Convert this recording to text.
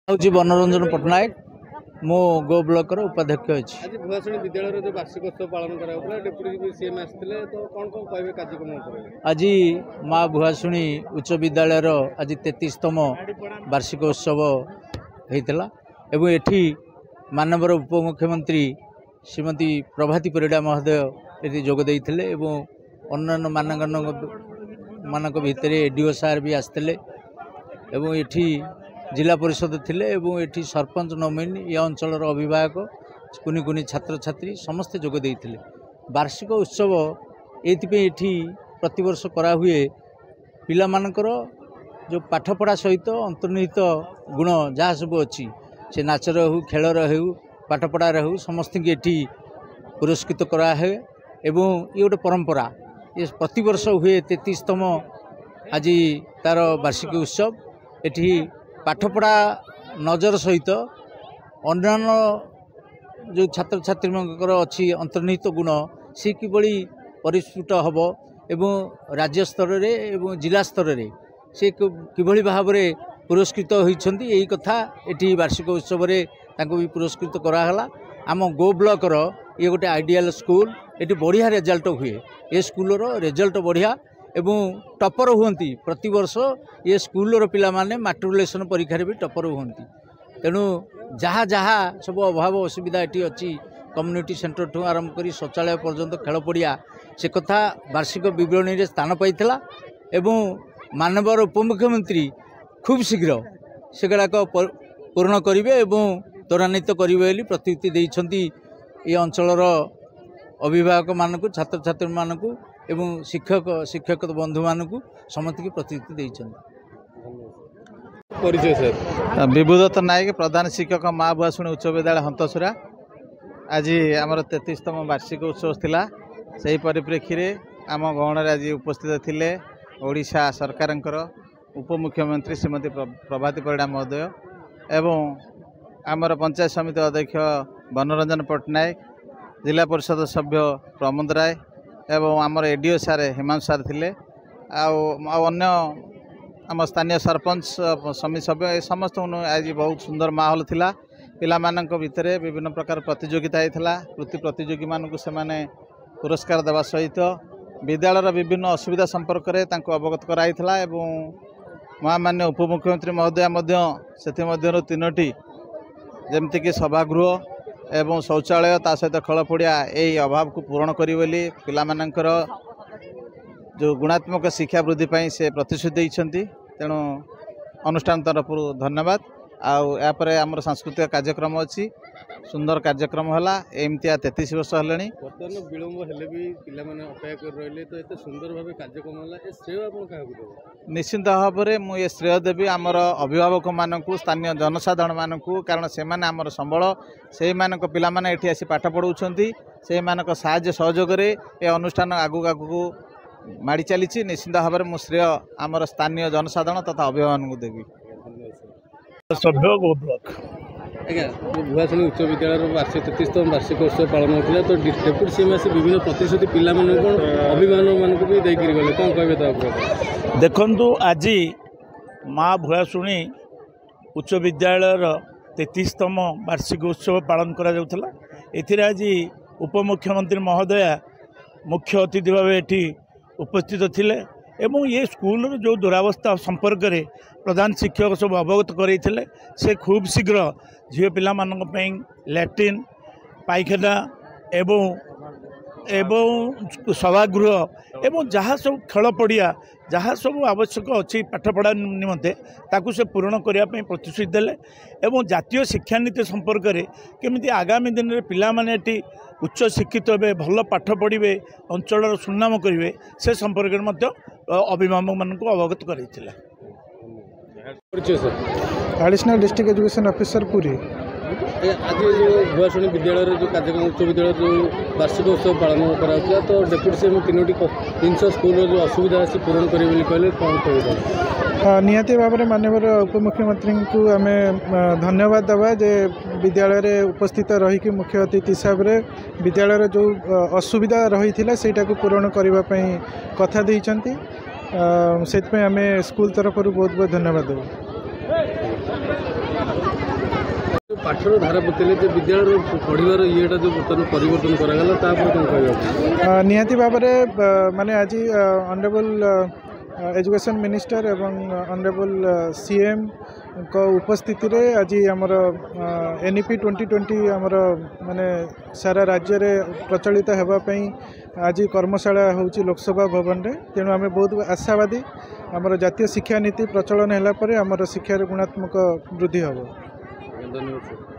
हूँ मनोरंजन पट्टनायक मो गो ब्लॉक उपाध्यक्ष अच्छी। आज भुआशुणी विद्यालय जो वार्षिकोत्सव पालन करा डेप्यूटी सीएम आसते तो कौन कौन कहे कार्यक्रम आज माँ भुआशुणी उच्च विद्यालय आज 33तम वार्षिकोत्सव होता एवं एठी मानवर उपमुख्यमंत्री श्रीमती प्रभाती परिड़ा महोदय ये जोगदे अन्य मानक भितर एडीओ सार भी आसते एवं एठी जिला परिषद थिले एवं एठी सरपंच नमिन ये अंचल अभिभावक कुनी कुनी छात्र छात्री समस्ते जोग देइथिले। वार्षिक उत्सव एठी प्रतिवर्ष करा हुए पिला मानकर जो पाठपढ़ा सहित अंतर्निहित गुण जहाँ सब अच्छी से नाचर हो खेलर हो पाठपढ़ार हो समस्त एठी पुरस्कृत करा है एवं ये गोटे परंपरा ये प्रतिवर्ष हुए 33तम आज तार वार्षिक उत्सव एठी पाठपढ़ा नजर सहित अन्य जो छात्र छात्री अच्छी अंतर्निहित गुण सी किभली परिस्फुट हम एवं राज्य स्तर रे एवं जिला स्तर रे से किभली भाव में पुरस्कृत होइछन्ती यही कथा एठी वार्षिक उत्सव रे तांको भी पुरस्कृत कराला। आम गो ब्लॉक ये गोटे आइडियल स्कूल एठी बढ़िया रिजल्ट हुए ये स्कूल रिजल्ट बढ़िया एवं टपर हुंती प्रति वर्ष ये स्कूल पिला माने मैट्रिकुलेशन परीक्षा भी टपर हुंती। तेणु जहाँ जहाँ सब अभाव असुविधा ये अच्छी कम्युनिटी सेंटर ठूँ आरंभ कर शौचालय पर्यंत खेल पड़िया से कथा वार्षिक विवरणी रे स्थान पाइथिला एवं मानवर उपमुख्यमंत्री खूब शीघ्र से गुड़ाक पूर्ण करेंगे एवं त्वरान्वित करेंगे प्रतिश्रुति देइछन्ती ये अंचलर अभिभावक मानक छात्र छात्री मानक एवं शिक्षक बंधु मानक समस्त की प्रतिश्रुति देइछन्ती। परिचय सर विभुदत्त नायक प्रधान शिक्षक माँ भुआशुणी उच्च विद्यालय हंतसुरा। आज आमर 33तम वार्षिक उत्सव थिला सही परिप्रेक्षी रे आम गहण आज उपस्थित थिले ओडिशा सरकारंकर उपमुख्यमंत्री श्रीमती प्रभाती परिड़ा महोदय एवं आमर पंचायत समिति अध्यक्ष मनोरंजन पट्टनायक जिला परिषद सभ्य प्रमोद राय एवं आमर एडीओ सार हिमांशु सार थिले अन्य आम स्थानीय सरपंच समिति सभ्य समस्त आज बहुत सुंदर माहौल थिला। पिला मानक भितर विभिन्न प्रकार प्रतियोगिता होता कृति प्रतियोगी मानक से पुरस्कार देवा सहित विद्यालय विभिन्न असुविधा संपर्क में अवगत कराइला एवं महामान्य उपमुख्यमंत्री महोदय से तीनोटी जमतीक सभागृह एवं शौचालय ता सहित खेल पड़िया यही अभाव को पूरण करी पिला मानकर जो गुणात्मक शिक्षा वृद्धि पाई से प्रतिश्रुति देइछन्ती। तेणु अनुष्ठान तरफ धन्यवाद। आपर आमर सांस्कृतिक कार्यक्रम अच्छी सुंदर कार्यक्रम है एमती 33 वर्ष है विलंब हेले भी पिला माने अपेक्षा कर रहिले तो एते सुंदर भाव कार्यक्रम है ए श्रेय आपन काहकु देबो। निश्चित भाव में मुझे श्रेय देवी आमर अभिभावक मानक स्थानीय जनसाधारण मानक कारण से आमर संबल से पिला माने एठी आसी पाठ पढ़ाउछन्ती से साहाय्य सहयोग रे ए अनुष्ठान आगु आगु माड़ी चली निश्चित भाव में श्रेय आमर स्थानीय जनसाधारण तथा अभिभावक को देवी। सभ्य गो ब्लॉक आज्ञा भुआशुणी उच्च विद्यालय वार्षिक 33तम वार्षिकोत्सव पालन होता तो डेप्यूटी सीएम आसी विभिन्न प्रतिश्रुति पिला अभिभावक मानक भी देकर गले कौन कहे देखु आज माँ भुआशुणी उच्च विद्यालय 33तम वार्षिक उत्सव पालन करा एथिरे आज उपमुख्यमंत्री महोदया मुख्य अतिथि भाव एठी उपस्थित थिले एवं ये स्कूल जो दुरावस्था संपर्क में प्रधान शिक्षक सब अवगत करते से खूब शीघ्र झील पिला लैट्रिन पाइखाना एवं सभागृह एवं जहाँ सब खेल पड़िया जहाँ सब आवश्यक अच्छी पाठपढ़ा निमंते ताकू से पूरण करने प्रतिश्रुति देले एवं जातीय शिक्षा नीति संपर्क में केमिति आगामी दिन में पिला माने उच्च शिक्षित हे भल पाठ पढ़े अंचल सुनाम करेंगे से संपर्क में अभिभावक मान अवगत कर एडिशनल डिस्ट्रिक्ट एजुकेशन ऑफिसर पूरी। आज जो भुआशुणी विद्यालय जो कार्यक्रम उच्च विद्यालय जो वार्षिक उत्सव पालन करा तो डेप्यूटी सीएम तीनोटी जिन स्कूल जो असुविधा अच्छी पूरण करेंगे कहले कौन कह निहाती भाव में माननीय उपमुख्यमंत्री को आम धन्यवाद देवा जे विद्यालय रे उपस्थित रही मुख्य अतिथि हिसाब से विद्यालय जो असुविधा रही से पूरण करने कथा देइछन्ती से आम स्कूल तरफ बहुत बहुत धन्यवाद देव। पाठर धारा बतले विद्यालय पढ़ार ये जो बर्तमान परिवर्तन करागला कौन कह निहाती भाव माने आज ऑनरेबल एजुकेशन मिनिस्टर एवं ऑनरेबल सीएम को उपस्थिति रे आज आमर एनईपी 2020 आमर माने सारा राज्य रे प्रचलित हेबापई आज कर्मशाला होची लोकसभा भवन रे तेणु आम बहुत आशावादी आमर जातीय शिक्षा नीति प्रचलन होला परे आमर शिक्षार गुणात्मक वृद्धि हम। धन्यवाद।